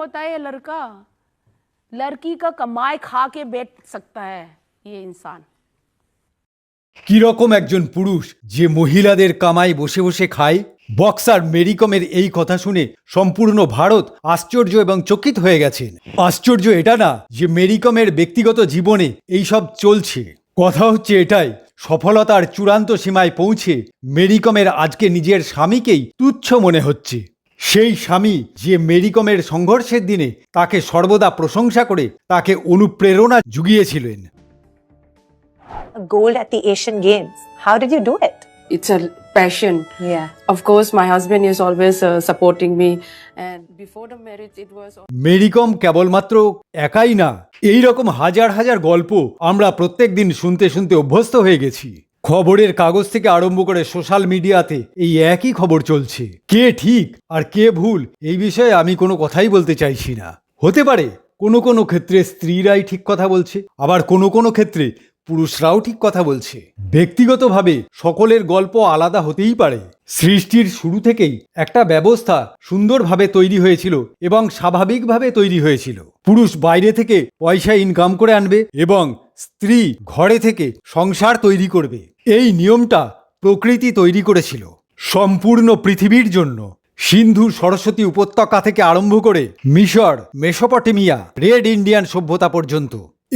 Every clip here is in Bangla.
होता है ये लड़का, लड़की का कमाई खा के बैठ सकता है ये इंसान। কিরকম একজন পুরুষ যে মহিলাদের কামাই বসে বসে খায়? বক্সার মেরি কমের এই কথা শুনে সম্পূর্ণ ভারত আশ্চর্য এবং চকিত হয়ে গেছেন। আশ্চর্য এটা না যে মেরি কমের ব্যক্তিগত জীবনে এই সব চলছে, কথা হচ্ছে এটাই, সফলতার চূড়ান্ত সীমায় পৌঁছে মেরি কমের আজকে নিজের স্বামীকেই তুচ্ছ মনে হচ্ছে। সেই স্বামী যে মেরি কমের সংঘর্ষের দিনে তাকে সর্বদা প্রশংসা করে তাকে অনুপ্রেরণা জুগিয়েছিলেন। Gold at the Asian Games. How did you do it? It's a passion. Yeah. Of course, my husband is always supporting me. And before the marriage, it was... Mary Kom কেবলমাত্র একাই না, এই রকম হাজার হাজার গল্প আমরা প্রত্যেক দিন শুনতে শুনতে অভ্যস্ত হয়ে গেছি। খবরের কাগজ থেকে আরম্ভ করে সোশ্যাল মিডিয়াতে এই একই খবর চলছে। কে ঠিক আর কে ভুল এই বিষয়ে আমি কোনো কথাই বলতে চাইছি না। হতে পারে কোনো কোনো ক্ষেত্রে স্ত্রীরাই ঠিক কথা বলছে, আবার কোনো কোনো ক্ষেত্রে পুরুষরাও ঠিক কথা বলছে। ব্যক্তিগতভাবে সকলের গল্প আলাদা হতেই পারে। সৃষ্টির শুরু থেকেই একটা ব্যবস্থা সুন্দরভাবে তৈরি হয়েছিল এবং স্বাভাবিকভাবে তৈরি হয়েছিল। পুরুষ বাইরে থেকে পয়সা ইনকাম করে আনবে এবং স্ত্রী ঘরে থেকে সংসার তৈরি করবে। এই নিয়মটা প্রকৃতি তৈরি করেছিল সম্পূর্ণ পৃথিবীর জন্য। সিন্ধু সরস্বতী উপত্যকা থেকে আরম্ভ করে মিশর, মেসোপটেমিয়া, রেড ইন্ডিয়ান সভ্যতা পর্যন্ত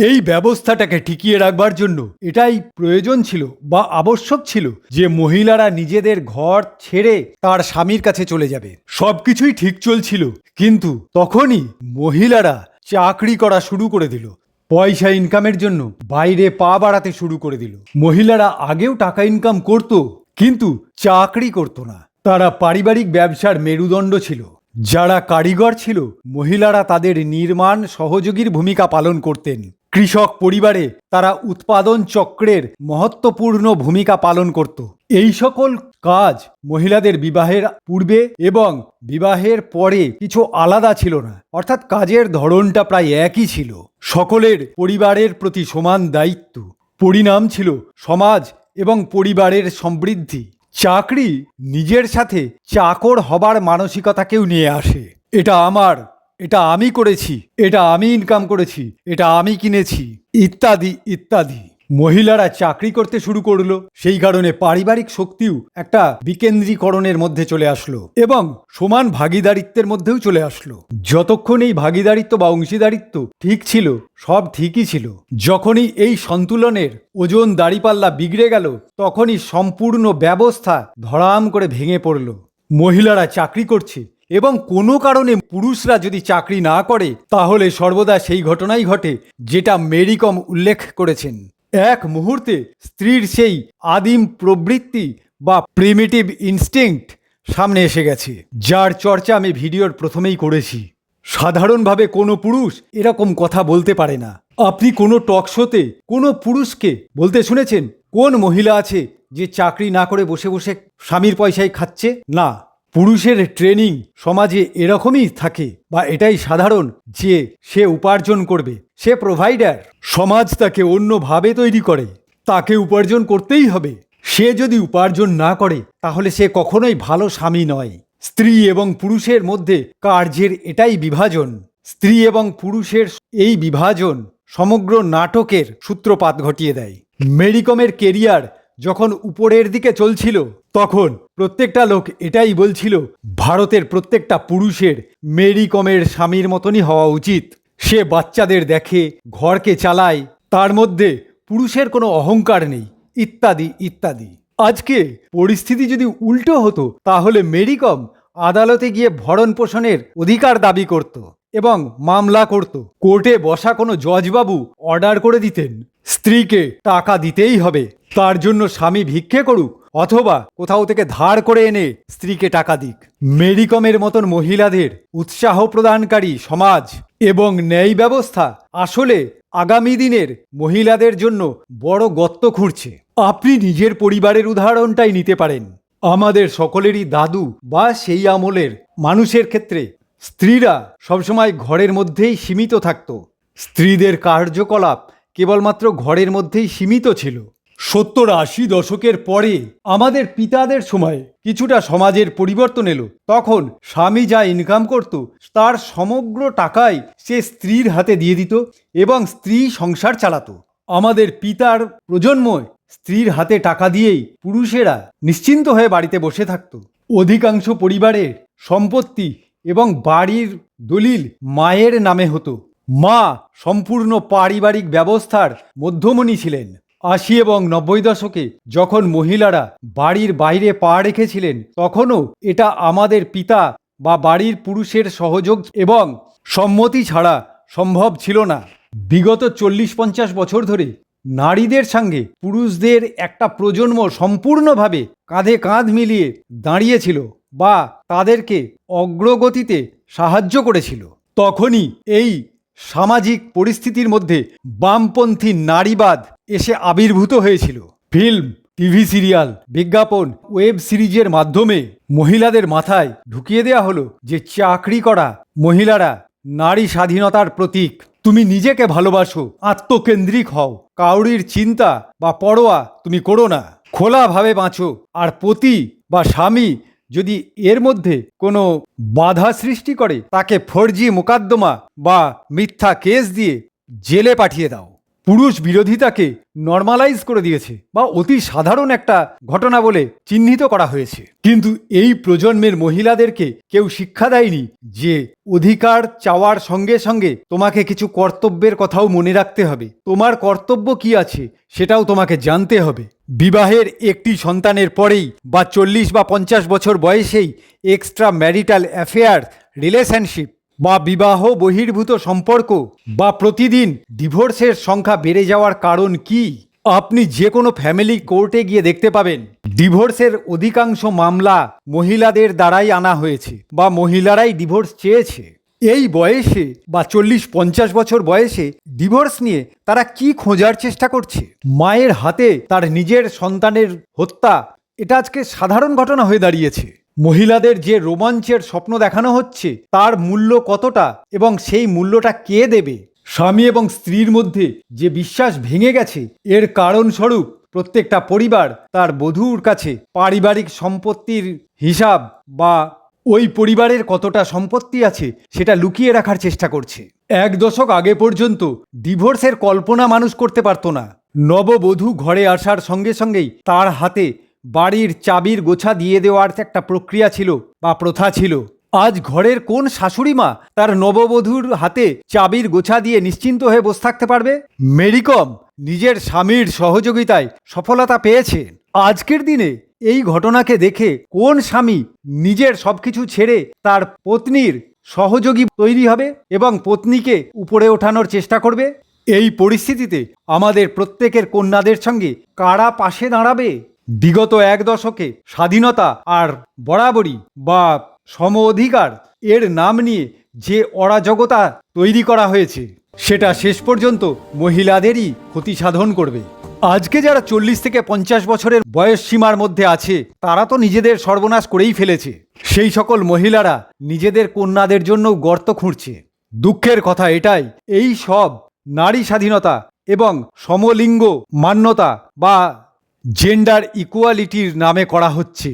এই ব্যবস্থাটাকে টিকিয়ে রাখবার জন্য এটাই প্রয়োজন ছিল বা আবশ্যক ছিল যে মহিলারা নিজেদের ঘর ছেড়ে তার স্বামীর কাছে চলে যাবে। সবকিছুই ঠিক চলছিল, কিন্তু তখনই মহিলারা চাকরি করা শুরু করে দিল। পয়সা ইনকামের জন্য বাইরে পা বাড়াতে শুরু করে দিল। মহিলারা আগেও টাকা ইনকাম করত, কিন্তু চাকরি করত না। তারা পারিবারিক ব্যবসার মেরুদণ্ড ছিল। যারা কারিগর ছিল, মহিলারা তাদের নির্মাণ সহযোগীর ভূমিকা পালন করতেন। কৃষক পরিবারে তারা উৎপাদন চক্রের মহত্বপূর্ণ ভূমিকা পালন করত। এই সকল কাজ মহিলাদের বিবাহের পূর্বে এবং বিবাহের পরে কিছু আলাদা ছিল না, অর্থাৎ কাজের ধরনটা প্রায় একই ছিল। সকলের পরিবারের প্রতি সমান দায়িত্ব। পরিণাম ছিল সমাজ এবং পরিবারের সমৃদ্ধি। চাকরি নিজের সাথে চাকর হবার মানসিকতাকেও নিয়ে আসে। এটা আমার, এটা আমি করেছি, এটা আমি ইনকাম করেছি, এটা আমি কিনেছি, ইত্যাদি ইত্যাদি। মহিলারা চাকরি করতে শুরু করলো, সেই কারণে পারিবারিক শক্তিও একটা বিকেন্দ্রীকরণের মধ্যে চলে আসলো এবং সমান ভাগীদারিত্বের মধ্যেও চলে আসলো। যতক্ষণ এই ভাগীদারিত্ব বা অংশীদারিত্ব ঠিক ছিল, সব ঠিকই ছিল। যখনই এই সন্তুলনের ওজন দাঁড়িপাল্লা বিগড়ে গেল, তখনই সম্পূর্ণ ব্যবস্থা ধড়াম করে ভেঙে পড়ল। মহিলারা চাকরি করছে এবং কোনো কারণে পুরুষরা যদি চাকরি না করে, তাহলে সর্বদা সেই ঘটনাই ঘটে যেটা মেরি কম উল্লেখ করেছেন। এক মুহূর্তে স্ত্রীর সেই আদিম প্রবৃত্তি বা প্রিমিটিভ ইনস্টিংক্ট সামনে এসে গেছে, যার চর্চা আমি ভিডিওর প্রথমেই করেছি। সাধারণভাবে কোনো পুরুষ এরকম কথা বলতে পারে না। আপনি কোনো টক শোতে কোনো পুরুষকে বলতে শুনেছেন? কোন মহিলা আছে যে চাকরি না করে বসে বসে স্বামীর পয়সায় খাচ্ছে? না। পুরুষের ট্রেনিং সমাজে এরকমই থাকে, বা এটাই সাধারণ যে সে উপার্জন করবে, সে প্রোভাইডার। সমাজ তাকে অন্যভাবে তৈরি করে, তাকে উপার্জন করতেই হবে। সে যদি উপার্জন না করে তাহলে সে কখনোই ভালো স্বামী নয়। স্ত্রী এবং পুরুষের মধ্যে কার্যের এটাই বিভাজন। স্ত্রী এবং পুরুষের এই বিভাজন সমগ্র নাটকের সূত্রপাত ঘটিয়ে দেয়। মেরি কমের কেরিয়ার যখন উপরের দিকে চলছিল, তখন প্রত্যেকটা লোক এটাই বলছিল, ভারতের প্রত্যেকটা পুরুষের মেরি কমের স্বামীর মতনই হওয়া উচিত। সে বাচ্চাদের দেখে, ঘরকে চালায়, তার মধ্যে পুরুষের কোনো অহংকার নেই, ইত্যাদি ইত্যাদি। আজকে পরিস্থিতি যদি উল্টো হতো, তাহলে মেরি কম আদালতে গিয়ে ভরণ পোষণের অধিকার দাবি করত এবং মামলা করত। কোর্টে বসা কোনো জজবাবু অর্ডার করে দিতেন, স্ত্রীকে টাকা দিতেই হবে, তার জন্য স্বামী ভিক্ষে করুক অথবা কোথাও থেকে ধার করে এনে স্ত্রীকে টাকা দিক। মেরি কমের মতন মহিলাদের উৎসাহ প্রদানকারী সমাজ এবং ন্যায় ব্যবস্থা আসলে আগামী দিনের মহিলাদের জন্য বড় গর্ত খুঁড়ছে। আপনি নিজের পরিবারের উদাহরণটাই নিতে পারেন। আমাদের সকলেরই দাদু বা সেই আমলের মানুষের ক্ষেত্রে স্ত্রীরা সবসময় ঘরের মধ্যেই সীমিত থাকত। স্ত্রীদের কার্যকলাপ কেবলমাত্র ঘরের মধ্যেই সীমিত ছিল। 70-80 দশকের পরে আমাদের পিতাদের সময় কিছুটা সমাজের পরিবর্তন এলো। তখন স্বামী যা ইনকাম করত তার সমগ্র টাকাই সে স্ত্রীর হাতে দিয়ে দিত এবং স্ত্রী সংসার চালাতো। আমাদের পিতার প্রজন্ময় স্ত্রীর হাতে টাকা দিয়েই পুরুষেরা নিশ্চিন্ত হয়ে বাড়িতে বসে থাকত। অধিকাংশ পরিবারের সম্পত্তি এবং বাড়ির দলিল মায়ের নামে হতো। মা সম্পূর্ণ পারিবারিক ব্যবস্থার মধ্যমণি ছিলেন। 80 এবং 90 দশকে যখন মহিলারা বাড়ির বাইরে পা রেখেছিলেন, তখনও এটা আমাদের পিতা বা বাড়ির পুরুষের সহযোগ এবং সম্মতি ছাড়া সম্ভব ছিল না। বিগত 40-50 বছর ধরে নারীদের সঙ্গে পুরুষদের একটা প্রজন্ম সম্পূর্ণভাবে কাঁধে কাঁধ মিলিয়ে দাঁড়িয়েছিল বা তাদেরকে অগ্রগতিতে সাহায্য করেছিল। তখনই এই সামাজিক পরিস্থিতির মধ্যে বামপন্থী নারীবাদ এসে আবির্ভূত হয়েছিল। ফিল্ম, টিভি সিরিয়াল, বিজ্ঞাপন, ওয়েব সিরিজের মাধ্যমে মহিলাদের মাথায় ঢুকিয়ে দেওয়া হলো যে চাকরি করা মহিলারা নারী স্বাধীনতার প্রতীক। তুমি নিজেকে ভালোবাসো, আত্মকেন্দ্রিক হও, কাউরির চিন্তা বা পরোয়া তুমি করো না, খোলাভাবে বাঁচো। আর পতি বা স্বামী যদি এর মধ্যে কোনো বাধা সৃষ্টি করে, তাকে ফর্জি মোকদ্দমা বা মিথ্যা কেস দিয়ে জেলে পাঠিয়ে দাও। পুরুষ বিরোধিতাকে নর্মালাইজ করে দিয়েছে বা অতি সাধারণ একটা ঘটনা বলে চিহ্নিত করা হয়েছে। কিন্তু এই প্রজন্মের মহিলাদেরকে কেউ শিক্ষা দেয়নি যে অধিকার চাওয়ার সঙ্গে সঙ্গে তোমাকে কিছু কর্তব্যের কথাও মনে রাখতে হবে। তোমার কর্তব্য কি আছে সেটাও তোমাকে জানতে হবে। বিবাহের একটি সন্তানের পরেই বা 40 বা 50 বছর বয়সেই এক্সট্রা ম্যারিটাল অ্যাফেয়ার, রিলেশনশিপ বা বিবাহ বহির্ভূত সম্পর্ক বা প্রতিদিন ডিভোর্সের সংখ্যা বেড়ে যাওয়ার কারণ কি? আপনি যে কোনো ফ্যামিলি কোর্টে গিয়ে দেখতে পাবেন ডিভোর্সের অধিকাংশ মামলা মহিলাদের দ্বারাই আনা হয়েছে বা মহিলারাই ডিভোর্স চেয়েছে। এই বয়সে বা 40-50 বছর বয়সে ডিভোর্স নিয়ে তারা কি খোঁজার চেষ্টা করছে? মায়ের হাতে তার নিজের সন্তানের হত্যা, এটা আজকে সাধারণ ঘটনা হয়ে দাঁড়িয়েছে। মহিলাদের যে রোমাঞ্চের স্বপ্ন দেখানো হচ্ছে তার মূল্য কতটা এবং সেই মূল্যটা কে দেবে? স্বামী এবং স্ত্রীর মধ্যে যে বিশ্বাস ভেঙে গেছে, এর কারণস্বরূপ প্রত্যেকটা পরিবার তার বধূর কাছে পারিবারিক সম্পত্তির হিসাব বা ওই পরিবারের কতটা সম্পত্তি আছে সেটা লুকিয়ে রাখার চেষ্টা করছে। 1 দশক আগে পর্যন্ত ডিভোর্সের কল্পনা মানুষ করতে পারত না। নববধূ ঘরে আসার সঙ্গে সঙ্গেই তার হাতে বাড়ির চাবির গোছা দিয়ে দেওয়ার একটা প্রক্রিয়া ছিল বা প্রথা ছিল। আজ ঘরের কোন শাশুড়ি মা তার নববধূর হাতে চাবির গোছা দিয়ে নিশ্চিন্ত হয়ে বসে থাকতে পারবে? মেরি কম নিজের স্বামীর সহযোগিতায় সফলতা পেয়েছে। আজকের দিনে এই ঘটনাকে দেখে কোন স্বামী নিজের সবকিছু ছেড়ে তার পত্নীর সহযোগী তৈরি হবে এবং পত্নীকে উপরে ওঠানোর চেষ্টা করবে? এই পরিস্থিতিতে আমাদের প্রত্যেকের কন্যাদের সঙ্গে কারা পাশে দাঁড়াবে? বিগত 1 দশকে স্বাধীনতা আর বরাবরই বা সম অধিকার এর নাম নিয়ে যে অরাজকতা তৈরি করা হয়েছে সেটা শেষ পর্যন্ত মহিলাদেরই ক্ষতি সাধন করবে। আজকে যারা 40 থেকে 50 বছরের বয়স সীমার মধ্যে আছে তারা তো নিজেদের সর্বনাশ করেই ফেলেছে। সেই সকল মহিলারা নিজেদের কন্যাদের জন্য গর্ত খুঁড়ছে। দুঃখের কথা এটাই, এই সব নারী স্বাধীনতা এবং সমলিঙ্গ মান্যতা বা জেন্ডার ইকুয়ালিটির নামে করা হচ্ছে।